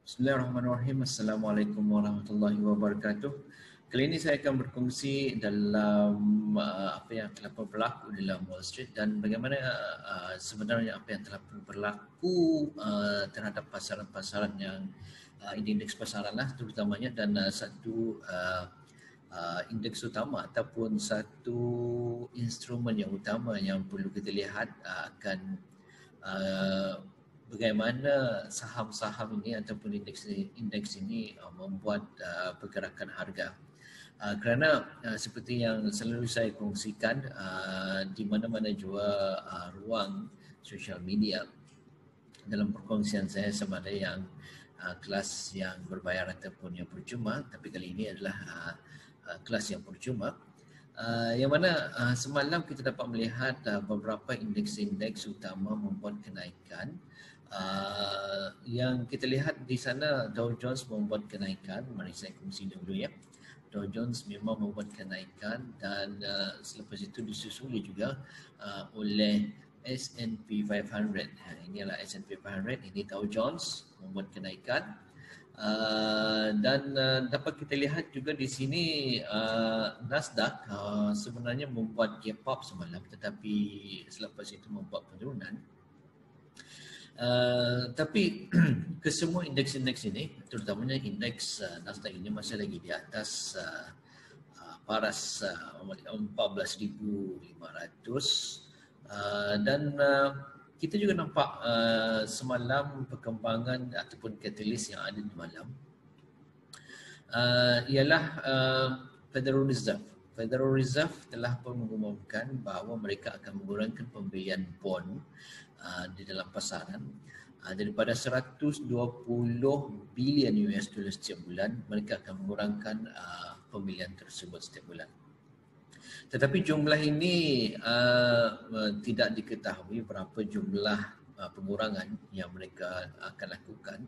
Bismillahirrahmanirrahim. Assalamualaikum warahmatullahi wabarakatuh. Kali ini saya akan berkongsi dalam apa yang telah berlaku dalam Wall Street dan bagaimana sebenarnya apa yang telah berlaku terhadap pasaran-pasaran yang indeks pasaran lah terutamanya, dan satu indeks utama ataupun satu instrumen yang utama yang perlu kita lihat akan bagaimana saham-saham ini ataupun indeks ini membuat pergerakan harga. Kerana seperti yang selalu saya kongsikan, di mana-mana juga ruang sosial media dalam perkongsian saya, sama ada yang kelas yang berbayar ataupun yang percuma, tapi kali ini adalah kelas yang percuma. Yang mana semalam kita dapat melihat beberapa indeks-indeks utama membuat kenaikan. Yang kita lihat di sana, Dow Jones membuat kenaikan. Mari saya kongsi dulu ya. Dow Jones memang membuat kenaikan, dan selepas itu disusuli juga oleh S&P 500. Ini adalah S&P 500, ini Dow Jones membuat kenaikan. Dan dapat kita lihat juga di sini Nasdaq sebenarnya membuat gap up semalam, tetapi selepas itu membuat penurunan. Tapi kesemua indeks-indeks ini, terutamanya indeks Nasdaq ini masih lagi di atas paras 14.500, dan kita juga nampak semalam perkembangan ataupun katalis yang ada di malam ialah Federal Reserve. Federal Reserve telah pun mengumumkan bahawa mereka akan mengurangkan pembelian bond di dalam pasaran daripada 120 bilion US dollar setiap bulan. Mereka akan mengurangkan pembelian tersebut setiap bulan. Tetapi jumlah ini tidak diketahui berapa jumlah pengurangan yang mereka akan lakukan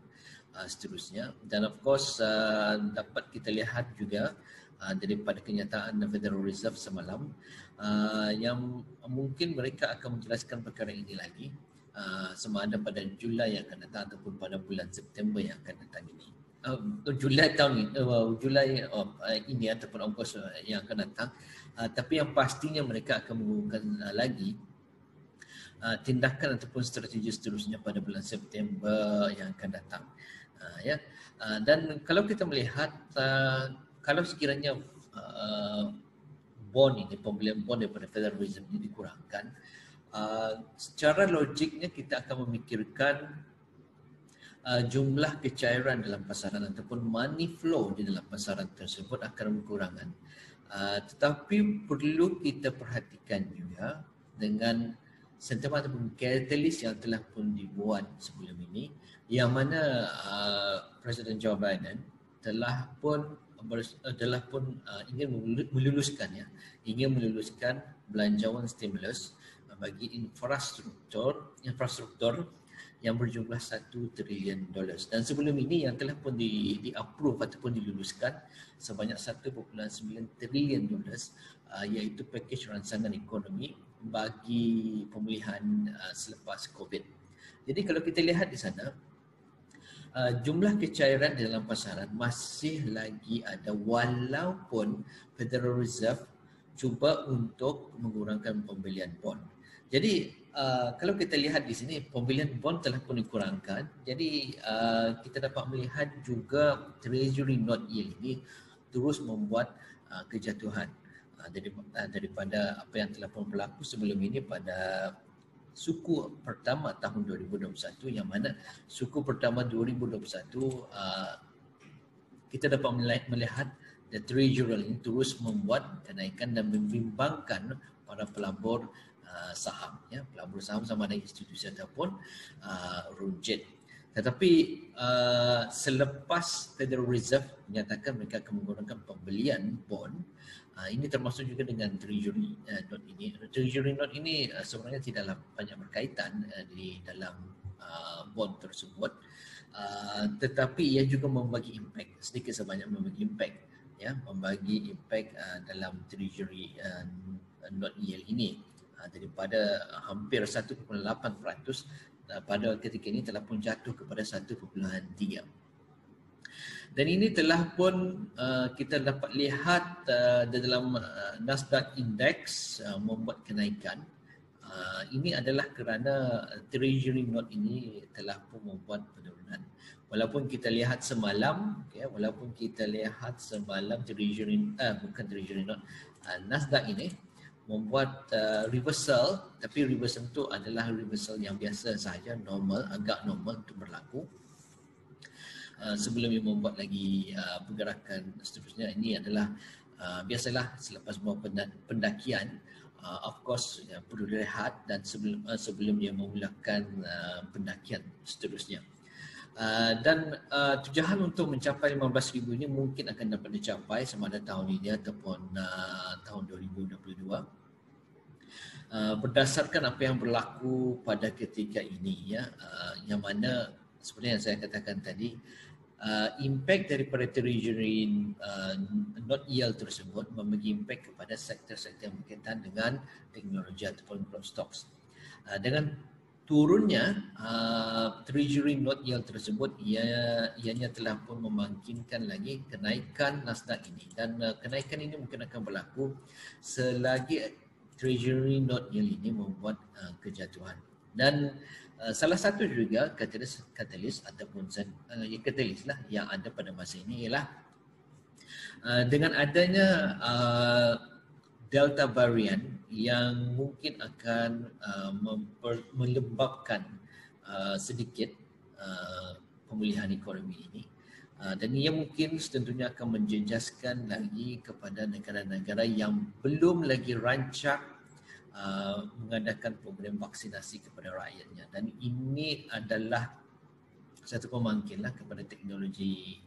seterusnya. Dan of course dapat kita lihat juga daripada kenyataan Federal Reserve semalam yang mungkin mereka akan menjelaskan perkara ini lagi sama ada pada Julai yang akan datang ataupun pada bulan September yang akan datang ini. Julai tahun ini, Julai ini ataupun Ogos yang akan datang. Tapi yang pastinya mereka akan mengumumkan lagi tindakan ataupun strategi seterusnya pada bulan September yang akan datang. Dan kalau kita melihat kalau sekiranya bond ini, pembelian bond daripada Federal Reserve ini dikurangkan, secara logiknya kita akan memikirkan jumlah kecairan dalam pasaran ataupun money flow di dalam pasaran tersebut akan berkurangan. Tetapi perlu kita perhatikan juga dengan sentimen ataupun katalis yang telah pun dibuat sebelum ini, yang mana Presiden Joe Biden telah pun ingin meluluskan belanjawan stimulus bagi infrastruktur yang berjumlah $1 trilion. Dan sebelum ini yang telah pun di-approve ataupun diluluskan sebanyak $1.9 trilion, iaitu pakej rancangan ekonomi bagi pemulihan selepas COVID. Jadi kalau kita lihat di sana, jumlah kecairan dalam pasaran masih lagi ada walaupun Federal Reserve cuba untuk mengurangkan pembelian bond. Jadi kalau kita lihat di sini, pembelian bond telah pun dikurangkan. Jadi kita dapat melihat juga Treasury Note Yield ini terus membuat kejatuhan daripada apa yang telah pun berlaku sebelum ini pada suku pertama tahun 2021, yang mana suku pertama 2021 kita dapat melihat the Treasury ini terus membuat kenaikan dan membimbangkan para pelabur saham, pelabur saham sama ada institusi ataupun rujet. Tetapi selepas Federal Reserve menyatakan mereka akan menggunakan pembelian bond, ini termasuk juga dengan Treasury Note ini. Treasury Note ini sebenarnya tidaklah banyak berkaitan di dalam bond tersebut, tetapi ia juga membagi impact, sedikit sebanyak membagi impact, membagi impact dalam Treasury Note Yield ini. Daripada hampir 1.8% pada ketika ini telah pun jatuh kepada 1.3. Dan ini telah pun kita dapat lihat di dalam Nasdaq Index membuat kenaikan. Ini adalah kerana Treasury note ini telah pun membuat penurunan. Walaupun kita lihat semalam, bukan Treasury note, Nasdaq ini membuat reversal, tapi reversal itu adalah reversal yang biasa sahaja, normal, agak normal untuk berlaku. Sebelum ia membuat lagi pergerakan seterusnya. Ini adalah biasalah selepas buat pendakian, of course perlu direhat dan sebelum dia memulakan pendakian seterusnya. Dan tujuan untuk mencapai 15,000 ini mungkin akan dapat dicapai sama ada tahun ini ataupun tahun 2022. Berdasarkan apa yang berlaku pada ketika ini, yang mana seperti yang saya katakan tadi, impact daripada Treasury note yield tersebut memberi impact kepada sektor-sektor yang berkaitan dengan teknologi ataupun growth stocks. Dengan turunnya Treasury note yield tersebut, ianya telah pun memungkinkan lagi kenaikan Nasdaq ini, dan kenaikan ini mungkin akan berlaku selagi Treasury note yield ini membuat kejatuhan. Dan salah satu juga katalis ataupun katalis lah yang ada pada masa ini ialah dengan adanya Delta variant yang mungkin akan melembabkan sedikit pemulihan ekonomi ini, dan ia mungkin tentunya akan menjejaskan lagi kepada negara-negara yang belum lagi rancak mengadakan program vaksinasi kepada rakyatnya, dan ini adalah satu pemangkinlah kepada teknologi,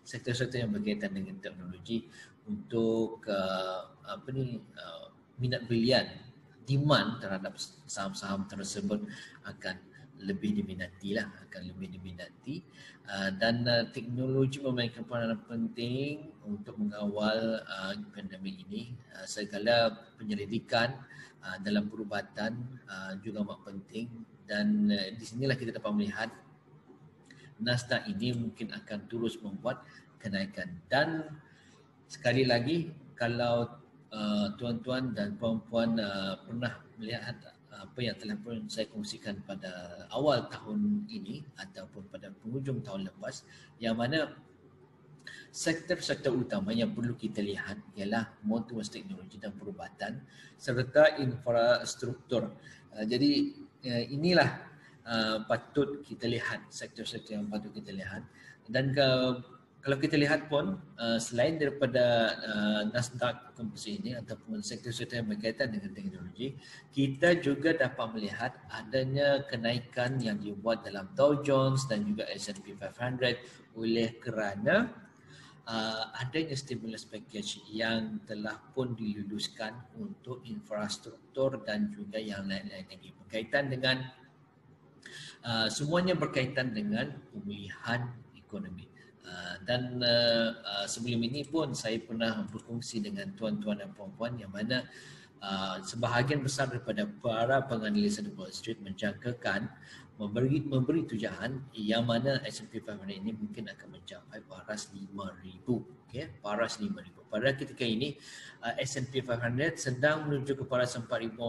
sektor-sektor yang berkaitan dengan teknologi untuk minat belian, demand terhadap saham-saham tersebut akan lebih diminati dan teknologi memainkan peranan penting untuk mengawal pandemik ini. Segala penyelidikan dalam perubatan juga amat penting, dan di sinilah kita dapat melihat Nasdaq ini mungkin akan terus membuat kenaikan. Dan sekali lagi, kalau tuan-tuan dan puan-puan pernah melihat apa yang telah pun saya kongsikan pada awal tahun ini ataupun pada penghujung tahun lepas, yang mana sektor-sektor utama yang perlu kita lihat ialah motivasi teknologi dan perubatan serta infrastruktur. Jadi inilah patut kita lihat, sektor-sektor yang patut kita lihat. Dan kalau kita lihat pun selain daripada Nasdaq komposisi ini ataupun sektor-sektor yang berkaitan dengan teknologi, kita juga dapat melihat adanya kenaikan yang dibuat dalam Dow Jones dan juga S&P 500 oleh kerana adanya stimulus package yang telah pun diluluskan untuk infrastruktur dan juga yang lain-lain lagi berkaitan dengan semuanya berkaitan dengan pemulihan ekonomi. Dan sebelum ini pun saya pernah berkongsi dengan tuan-tuan dan puan-puan yang mana sebahagian besar daripada para penganalisa di Wall Street menjangkakan memberi tujuan yang mana S&P 500 ini mungkin akan mencapai paras 5,000, paras 5,000. Pada ketika ini S&P 500 sedang menuju ke paras 4,400.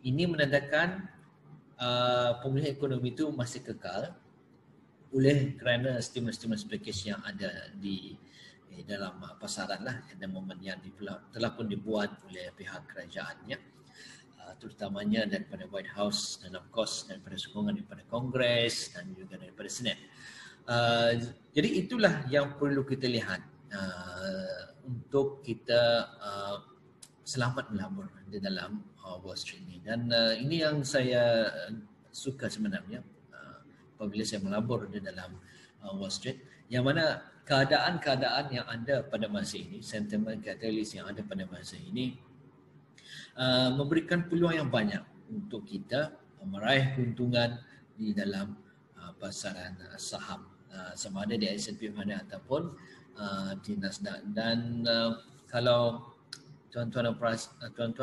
Ini menandakan pemulihan ekonomi itu masih kekal oleh kerana stimulus package yang ada di dalam pasaran lah, dan momen yang telah pun dibuat oleh pihak kerajaannya, terutamanya daripada White House dan of course daripada sokongan daripada Kongres dan juga daripada Senate. Jadi itulah yang perlu kita lihat untuk kita selamat melabur di dalam Wall Street ini. Dan ini yang saya suka sebenarnya apabila saya melabur di dalam Wall Street, yang mana keadaan-keadaan yang ada pada masa ini, sentimen katalis yang ada pada masa ini memberikan peluang yang banyak untuk kita meraih keuntungan di dalam pasaran saham, sama ada di S&P 500 ataupun di Nasdaq. Dan kalau tuan-tuan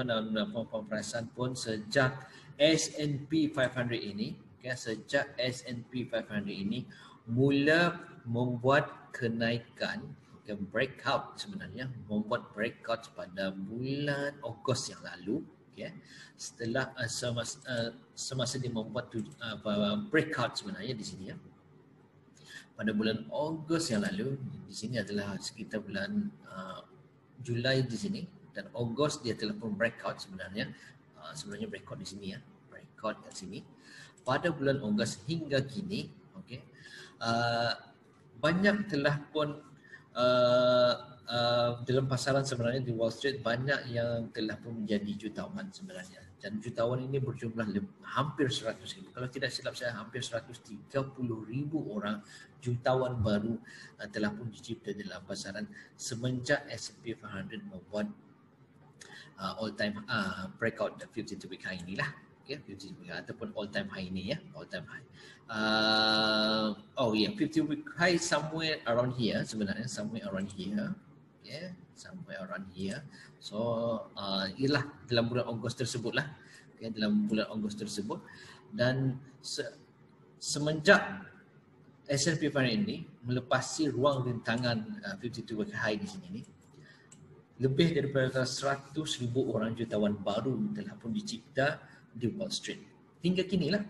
dan puan-puan perasan pun, sejak S&P 500 ini Okay, sejak S&P 500 ini mula membuat kenaikan, okay, breakout sebenarnya, membuat breakout pada bulan Ogos yang lalu. Okay. Setelah semasa dia membuat breakout sebenarnya di sini ya. Pada bulan Ogos yang lalu, di sini adalah sekitar bulan Julai di sini, dan Ogos dia telah pun breakout sebenarnya. Sebenarnya breakout di sini ya, breakout kat sini. Pada bulan Ogos hingga kini, okay, banyak telah pun dalam pasaran sebenarnya di Wall Street banyak yang telah pun menjadi jutawan sebenarnya, dan jutawan ini berjumlah hampir 100,000, kalau tidak silap saya hampir 130,000 orang jutawan baru telah pun dicipta dalam pasaran semenjak S&P 500 membuat all time breakout 52 week high inilah. Okay, 52 week high ataupun all time high ini ya, all time high. 50 week high somewhere around here sebenarnya, somewhere around here. Yeah, somewhere around here. So ialah dalam bulan Ogos tersebut lah. Okay, dalam bulan Ogos tersebut, dan semenjak S&P 500 ini melepasi ruang rintangan 52 week high di sini ni, lebih daripada 100,000 orang jutawan baru telah pun dicipta di Wall Street hingga kini lah.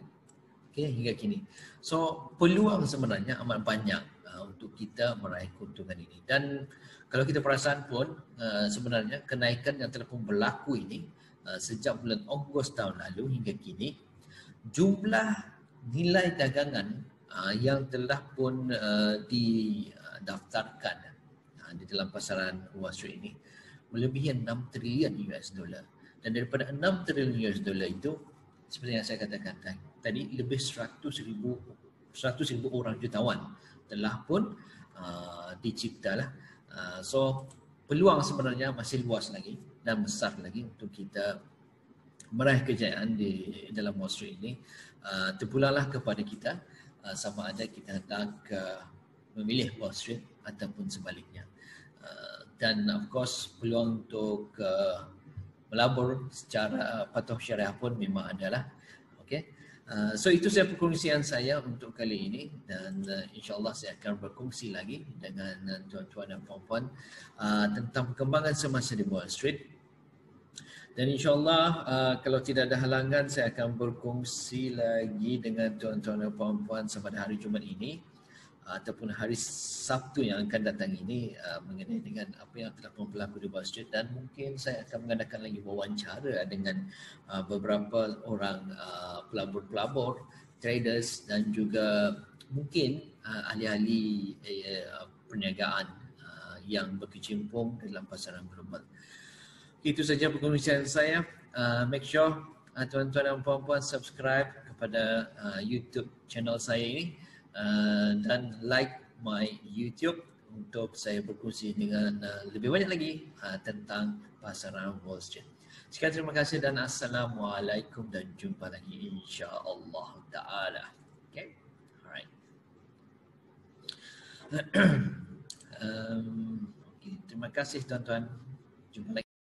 Okay, hingga kini. So peluang sebenarnya amat banyak untuk kita meraih keuntungan ini. Dan kalau kita perasan pun sebenarnya kenaikan yang telah pun berlaku ini sejak bulan Ogos tahun lalu hingga kini, jumlah nilai dagangan yang telah pun didaftarkan di dalam pasaran Wall Street ini melebihi 6 trilion US dollar. Dan daripada 6 trilion US dollar itu, seperti yang saya katakan tadi, lebih 100,000 orang jutawan telah pun diciptalah. So peluang sebenarnya masih luas lagi dan besar lagi untuk kita meraih kejayaan di dalam Wall Street ini. Terpulanglah kepada kita sama ada kita hendak memilih Wall Street ataupun sebaliknya. Dan of course peluang untuk melabur secara patuh syariah pun memang adalah. Okay. So itu saya perkongsian saya untuk kali ini, dan insyaAllah saya akan berkongsi lagi dengan tuan-tuan dan puan-puan tentang perkembangan semasa di Wall Street. Dan insyaAllah kalau tidak ada halangan, saya akan berkongsi lagi dengan tuan-tuan dan puan-puan pada hari Jumaat ini ataupun hari Sabtu yang akan datang ini mengenai dengan apa yang telah berlaku di Wall Street, dan mungkin saya akan mengadakan lagi wawancara dengan beberapa orang pelabur-pelabur, traders, dan juga mungkin ahli-ahli perniagaan yang berkecimpung dalam pasaran global. Itu saja perkongsian saya. Make sure tuan-tuan dan puan-puan subscribe kepada YouTube channel saya ini. Dan like my YouTube untuk saya berkongsi dengan lebih banyak lagi tentang pasaran Wall Street. Sekian, terima kasih dan Assalamualaikum, dan jumpa lagi insya-Allah taala. Okay, alright. Okay, terima kasih tuan-tuan. Jumpa lagi.